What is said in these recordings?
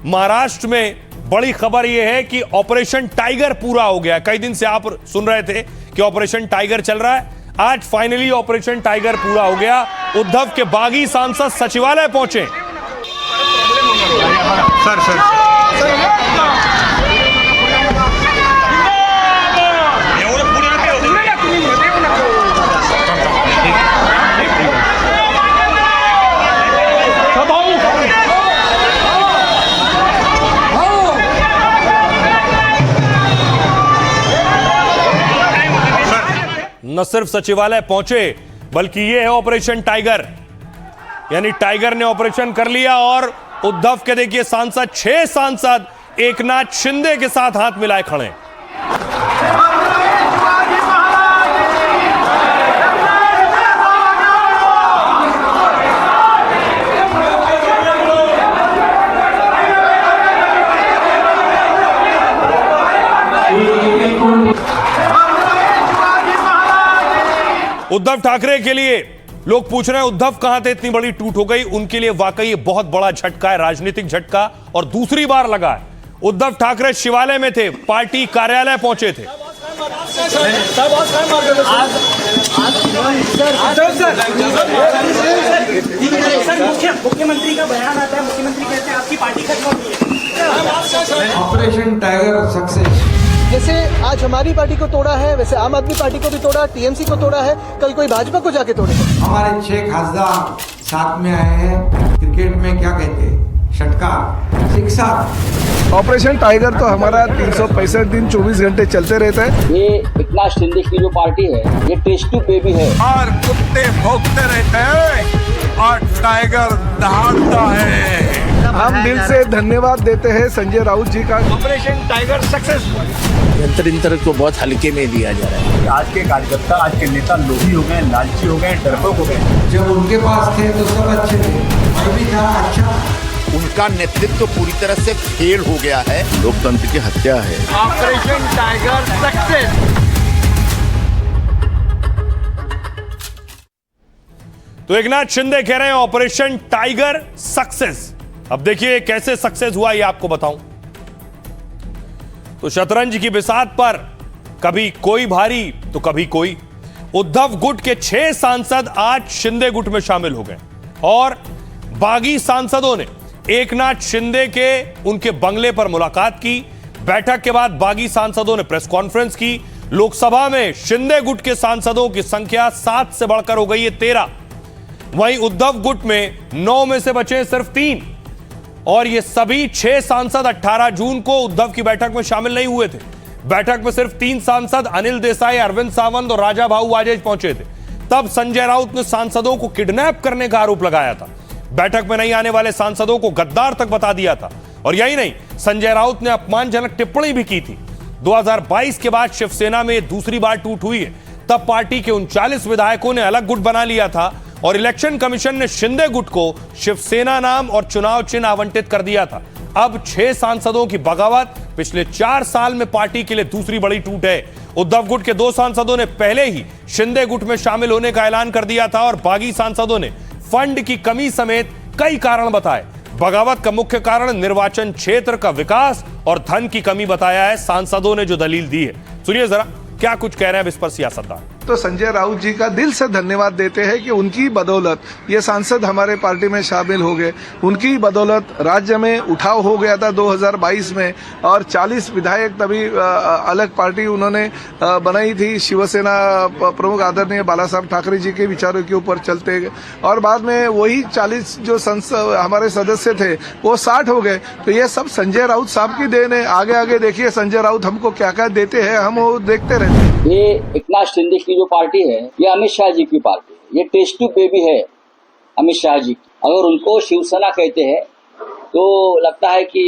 महाराष्ट्र में बड़ी खबर यह है कि ऑपरेशन टाइगर पूरा हो गया। कई दिन से आप सुन रहे थे कि ऑपरेशन टाइगर चल रहा है। आज फाइनली ऑपरेशन टाइगर पूरा हो गया। उद्धव के बागी सांसद सचिवालय पहुंचे। न सिर्फ सचिवालय पहुंचे बल्कि यह है ऑपरेशन टाइगर, यानी टाइगर ने ऑपरेशन कर लिया। और उद्धव के देखिए सांसद, 6 सांसद एकनाथ शिंदे के साथ हाथ मिलाए खड़े। उद्धव ठाकरे के लिए लोग पूछ रहे हैं उद्धव कहां थे, इतनी बड़ी टूट हो गई। उनके लिए वाकई बहुत बड़ा झटका है, राजनीतिक झटका, और दूसरी बार लगा है। उद्धव ठाकरे शिवालय में थे, पार्टी कार्यालय पहुंचे थे। मुख्यमंत्री का बयान आता है, मुख्यमंत्री कहते हैं आपकी पार्टी खत्म हो गई है। Operation tiger success. जैसे आज हमारी पार्टी को तोड़ा है, वैसे आम आदमी पार्टी को भी तोड़ा, टीएमसी को तोड़ा है, कल कोई भाजपा को जाके तोड़े। हमारे 6 खासदार साथ में आए हैं। क्रिकेट में क्या कहते हैं, षटकार, शिक्षा। ऑपरेशन टाइगर तो हमारा 365 दिन 24 घंटे चलते रहता है। ये एकनाथ शिंदे की जो पार्टी है, ये टेस्ट टू बेबी है। और कुत्ते भौंकते रहते हैं और टाइगर दहाड़ता है। हम दिल से धन्यवाद देते हैं संजय राउत जी का। Operation tiger successful. इंतर को बहुत हल्के में लिया जा रहा है। आज के कार्यकर्ता, आज के नेता लोभी हो गए, लालची हो गए, डरपोक हो गए। जब उनके पास थे तो सब अच्छे थे, मैं भी था अच्छा। उनका नेतृत्व पूरी तरह से फेल हो गया है। लोकतंत्र की हत्या है। Operation tiger success. तो एकनाथ शिंदे कह रहे हैं ऑपरेशन टाइगर सक्सेस। अब देखिए कैसे सक्सेस हुआ ये आपको बताऊं। तो शतरंज की बिसात पर कभी कोई भारी तो कभी कोई। उद्धव गुट के 6 सांसद आज शिंदे गुट में शामिल हो गए और बागी सांसदों ने एकनाथ शिंदे के उनके बंगले पर मुलाकात की। बैठक के बाद बागी सांसदों ने प्रेस कॉन्फ्रेंस की। लोकसभा में शिंदे गुट के सांसदों की संख्या 7 से बढ़कर हो गई है 13। वहीं उद्धव गुट में 9 में से बचे सिर्फ 3। और ये सभी 6 सांसद 18 जून को उद्धव की बैठक में शामिल नहीं हुए थे। बैठक में सिर्फ 3 सांसद अनिल देसाई, अरविंद सावंत और राजा भाऊ वाजेज पहुंचे थे। तब संजय राउत ने सांसदों को किडनैप करने का आरोप लगाया था। बैठक में नहीं आने वाले सांसदों को गद्दार तक बता दिया था। और यही नहीं, संजय राउत ने अपमानजनक टिप्पणी भी की थी। 2022 के बाद शिवसेना में दूसरी बार टूट हुई है। तब पार्टी के 39 विधायकों ने अलग गुट बना लिया था और इलेक्शन कमीशन ने शिंदे गुट को शिवसेना नाम और चुनाव चिन्ह आवंटित कर दिया था। अब 6 सांसदों की बगावत पिछले 4 साल में पार्टी के लिए दूसरी बड़ी टूट है। उद्धव गुट के 2 सांसदों ने पहले ही शिंदे गुट में शामिल होने का ऐलान कर दिया था और बागी सांसदों ने फंड की कमी समेत कई कारण बताए। बगावत का मुख्य कारण निर्वाचन क्षेत्र का विकास और धन की कमी बताया है सांसदों ने जो दलील दी है। सुनिए जरा क्या कुछ कह रहे हैं अब इस पर सियासतदान। तो संजय राउत जी का दिल से धन्यवाद देते हैं कि उनकी बदौलत ये सांसद हमारे पार्टी में शामिल हो गए। उनकी बदौलत राज्य में उठाव हो गया था 2022 में और 40 विधायक तभी अलग पार्टी उन्होंने बनाई थी। शिवसेना प्रमुख आदरणीय बाला साहब ठाकरे जी के विचारों के ऊपर चलते और बाद में वही 40 जो हमारे सदस्य थे वो 60 हो गए। तो ये सब संजय राउत साहब की देन है। आगे आगे देखिए संजय राउत हमको क्या क्या देते हैं, हम वो देखते रहते हैं। ये एकनाथ शिंदे की जो पार्टी है, ये अमित शाह जी की पार्टी है। ये टेस्ट टू बेबी है अमित शाह जी। अगर उनको शिवसेना कहते हैं तो लगता है कि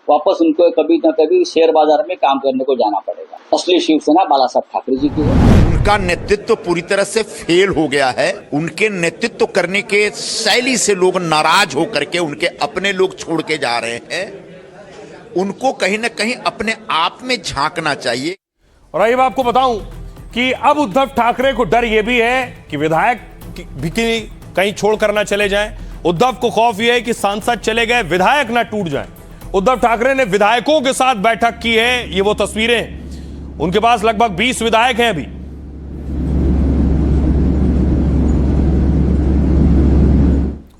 वापस उनको कभी न कभी शेयर बाजार में काम करने को जाना पड़ेगा। असली शिवसेना बाला साहब ठाकरे जी की है। उनका नेतृत्व पूरी तरह से फेल हो गया है। उनके नेतृत्व करने के शैली से लोग नाराज होकर के उनके अपने लोग छोड़ के जा रहे हैं। उनको कहीं न कहीं अपने आप में झांकना चाहिए। और आइए मैं आपको बताऊं कि अब उद्धव ठाकरे को डर यह भी है कि विधायक भी कहीं छोड़कर ना चले जाएं। उद्धव को खौफ यह है कि सांसद चले गए, विधायक ना टूट जाएं। उद्धव ठाकरे ने विधायकों के साथ बैठक की है। ये वो तस्वीरें हैं। उनके पास लगभग 20 विधायक हैं अभी।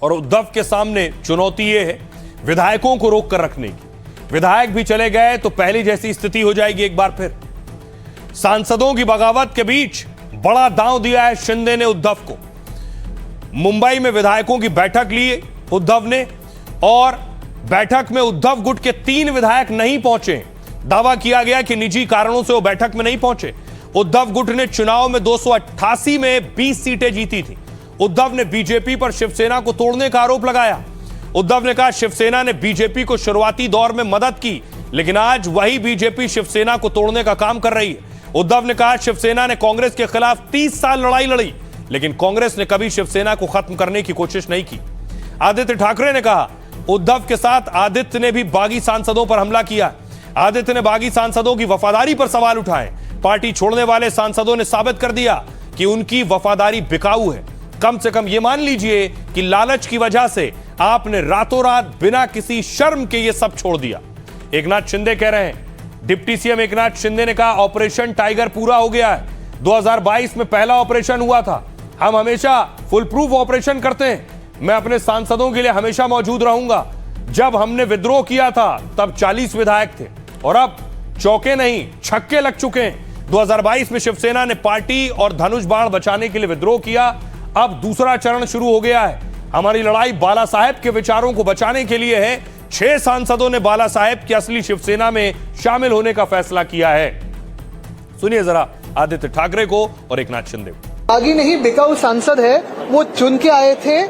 और उद्धव के सामने चुनौती यह है विधायकों को रोक कर रखने की। विधायक भी चले गए तो पहली जैसी स्थिति हो जाएगी एक बार फिर। सांसदों की बगावत के बीच बड़ा दांव दिया है शिंदे ने उद्धव को। मुंबई में विधायकों की बैठक ली उद्धव ने और बैठक में उद्धव गुट के 3 विधायक नहीं पहुंचे। दावा किया गया कि निजी कारणों से वो बैठक में नहीं पहुंचे। उद्धव गुट ने चुनाव में 288 में 20 सीटें जीती थी। उद्धव ने बीजेपी पर शिवसेना को तोड़ने का आरोप लगाया। उद्धव ने कहा शिवसेना ने बीजेपी को शुरुआती दौर में मदद की, लेकिन आज वही बीजेपी शिवसेना को तोड़ने का काम कर रही है। उद्धव ने कहा शिवसेना ने कांग्रेस के खिलाफ 30 साल लड़ाई लड़ी, लेकिन कांग्रेस ने कभी शिवसेना को खत्म करने की कोशिश नहीं की। आदित्य ठाकरे ने कहा उद्धव के साथ आदित्य ने भी बागी सांसदों पर हमला किया। आदित्य ने बागी सांसदों की वफादारी पर सवाल उठाए। पार्टी छोड़ने वाले सांसदों ने साबित कर दिया कि उनकी वफादारी बिकाऊ है। कम से कम यह मान लीजिए कि लालच की वजह से आपने रातों रात बिना किसी शर्म के ये सब छोड़ दिया। एकनाथ शिंदे कह रहे हैं, डिप्टी सीएम एकनाथ शिंदे ने कहा ऑपरेशन टाइगर पूरा हो गया है। 2022 में पहला ऑपरेशन हुआ था। हम हमेशा फुल प्रूफ ऑपरेशन करते हैं। मैं अपने सांसदों के लिए हमेशा मौजूद रहूंगा। जब हमने विद्रोह किया था तब 40 विधायक थे और अब चौके नहीं छक्के लग चुके हैं। 2022 में शिवसेना ने पार्टी और धनुष बाण बचाने के लिए विद्रोह किया। अब दूसरा चरण शुरू हो गया है। हमारी लड़ाई बाला साहेब के विचारों को बचाने के लिए है। 6 सांसदों ने बाला साहेब की असली शिवसेना में शामिल होने का फैसला किया है। सुनिए जरा आदित्य ठाकरे को और एकनाथ शिंदे को। बागी नहीं बिकाऊ सांसद है। वो चुन के आए थे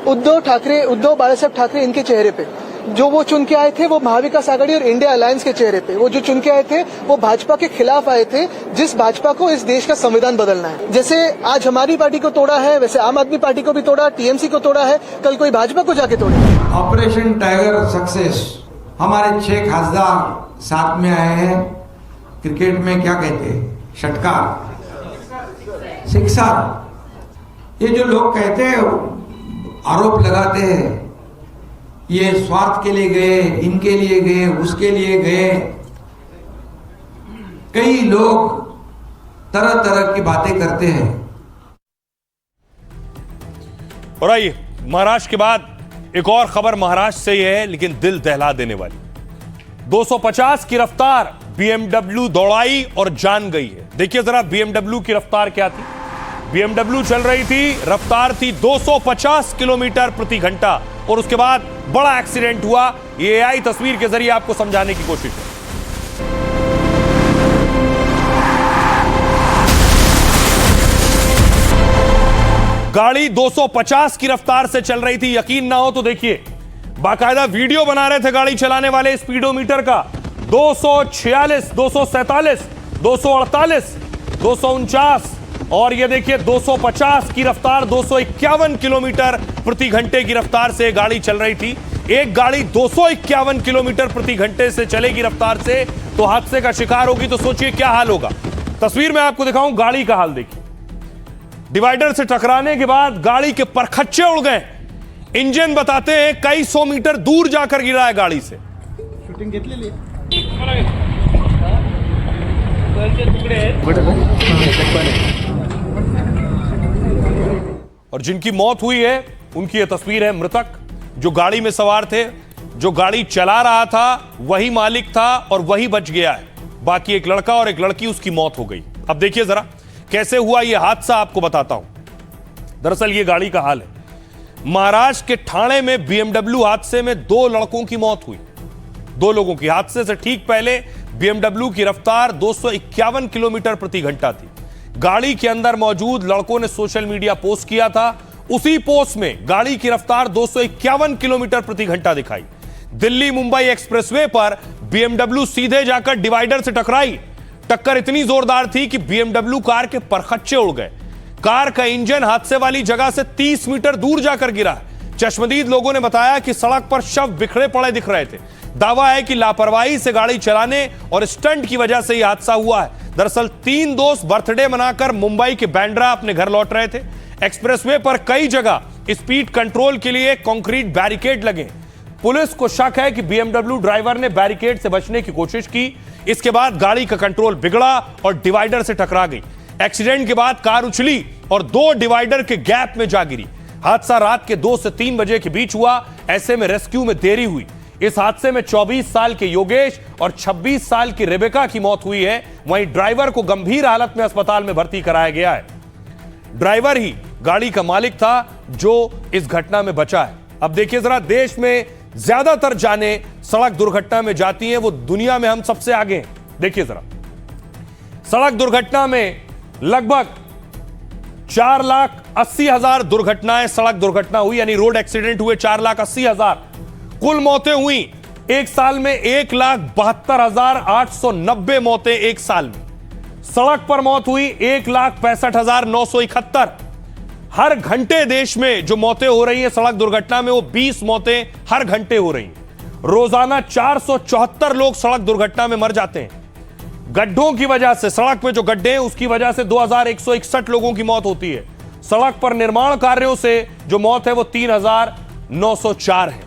उद्धव बाला साहेब ठाकरे इनके चेहरे पे। जो वो चुन के आए थे वो महाविकास आघाड़ी और इंडिया अलायंस के चेहरे पे। वो जो चुन के आए थे वो भाजपा के खिलाफ आए थे, जिस भाजपा को इस देश का संविधान बदलना है। जैसे आज हमारी पार्टी को तोड़ा है, वैसे आम आदमी पार्टी को भी तोड़ा, टीएमसी को तोड़ा है, कल कोई भाजपा को जाके तोड़े। Operation tiger success. हमारे 6 खासदार साथ में आए हैं। क्रिकेट में क्या कहते हैं, षटकार, सिक्सर। ये जो लोग कहते हैं, आरोप लगाते हैं, ये स्वार्थ के लिए गए, इनके लिए गए, उसके लिए गए। कई लोग तरह तरह की बातें करते हैं। और आइए महाराष्ट्र के बाद एक और खबर महाराष्ट्र से यह है, लेकिन दिल दहला देने वाली। 250 की रफ्तार बीएमडब्ल्यू दौड़ाई और जान गई है। देखिए जरा बीएमडब्ल्यू की रफ्तार क्या थी। बीएमडब्ल्यू चल रही थी, रफ्तार थी 250 किलोमीटर प्रति घंटा और उसके बाद बड़ा एक्सीडेंट हुआ। ये एआई तस्वीर के जरिए आपको समझाने की कोशिश है। गाड़ी 250 की रफ्तार से चल रही थी। यकीन ना हो तो देखिए, बाकायदा वीडियो बना रहे थे गाड़ी चलाने वाले स्पीडोमीटर का। 246, 247, 248, 249 और ये देखिए 250 की रफ्तार, 251 किलोमीटर प्रति घंटे की रफ्तार से गाड़ी चल रही थी। एक गाड़ी 251 किलोमीटर प्रति घंटे से चलेगी रफ्तार से तो हादसे का शिकार होगी, तो सोचिए क्या हाल होगा। तस्वीर में आपको दिखाऊं गाड़ी का हाल देखिए। डिवाइडर से टकराने के बाद गाड़ी के परखच्चे उड़ गए। इंजन बताते हैं कई 100 मीटर दूर जाकर गिरा है गाड़ी से। शूटिंग घेतलेली और जिनकी मौत हुई है उनकी यह तस्वीर है। मृतक जो गाड़ी में सवार थे, जो गाड़ी चला रहा था वही मालिक था और वही बच गया है। बाकी एक लड़का और एक लड़की, उसकी मौत हो गई। अब देखिए जरा कैसे हुआ यह हादसा, आपको बताता हूं। दरअसल यह गाड़ी का हाल है। महाराष्ट्र के ठाणे में बीएमडब्ल्यू हादसे में 2 लड़कों की मौत हुई। 2 लोगों की। हादसे से ठीक पहले बीएमडब्ल्यू की रफ्तार 251 किलोमीटर प्रति घंटा थी। गाड़ी के अंदर मौजूद लड़कों ने सोशल मीडिया पोस्ट किया था। उसी पोस्ट में गाड़ी की रफ्तार 251 किलोमीटर प्रति घंटा दिखाई। दिल्ली मुंबई एक्सप्रेसवे पर बीएमडब्ल्यू सीधे जाकर डिवाइडर से टकराई। टक्कर इतनी जोरदार थी कि बीएमडब्ल्यू कार के परखच्चे उड़ गए। कार का इंजन हादसे वाली जगह से 30 मीटर दूर जाकर गिरा। चश्मदीद लोगों ने बताया कि सड़क पर शव बिखरे पड़े दिख रहे थे। दावा है कि लापरवाही से गाड़ी चलाने और स्टंट की वजह से यह हादसा हुआ है। दरअसल 3 दोस्त बर्थडे मनाकर मुंबई के बांद्रा अपने घर लौट रहे थे। एक्सप्रेसवे पर कई जगह स्पीड कंट्रोल के लिए कंक्रीट बैरिकेड लगे। पुलिस को शक है कि बीएमडब्ल्यू ड्राइवर ने बैरिकेड से बचने की कोशिश की। इसके बाद गाड़ी का कंट्रोल बिगड़ा और डिवाइडर से टकरा गई। एक्सीडेंट के बाद कार उछली और 2 डिवाइडर के गैप में जा गिरी। हादसा रात के 2 से 3 बजे के बीच हुआ। ऐसे में रेस्क्यू में देरी हुई। इस हादसे में 24 साल के योगेश और 26 साल की रेबेका की मौत हुई है। वहीं ड्राइवर को गंभीर हालत में अस्पताल में भर्ती कराया गया है। ड्राइवर ही गाड़ी का मालिक था जो इस घटना में बचा है। अब देखिए जरा, देश में ज्यादातर जाने सड़क दुर्घटना में जाती हैं, वो दुनिया में हम सबसे आगे हैं। देखिए जरा, सड़क दुर्घटना में लगभग 4,80,000 दुर्घटनाएं सड़क दुर्घटना हुई, यानी रोड एक्सीडेंट हुए 4,80,000। कुल मौतें हुई एक साल में 1,72,890 मौतें एक साल में। सड़क पर मौत हुई 1,65,971। हर घंटे देश में जो मौतें हो रही हैं सड़क दुर्घटना में, वो 20 मौतें हर घंटे हो रही हैं। रोजाना 474 लोग सड़क दुर्घटना में मर जाते हैं। गड्ढों की वजह से, सड़क में जो गड्ढे हैं उसकी वजह से 2,161 लोगों की मौत होती है। सड़क पर निर्माण कार्यों से जो मौत है वो 3,904 है।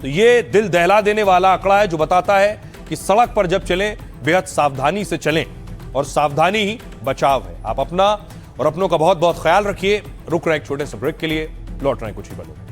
तो ये दिल दहला देने वाला आंकड़ा है जो बताता है कि सड़क पर जब चलें बेहद सावधानी से चलें, और सावधानी ही बचाव है। आप अपना और अपनों का बहुत बहुत ख्याल रखिए। रुक रहे एक छोटे से ब्रेक के लिए, लौट रहे हैं कुछ ही पलों में।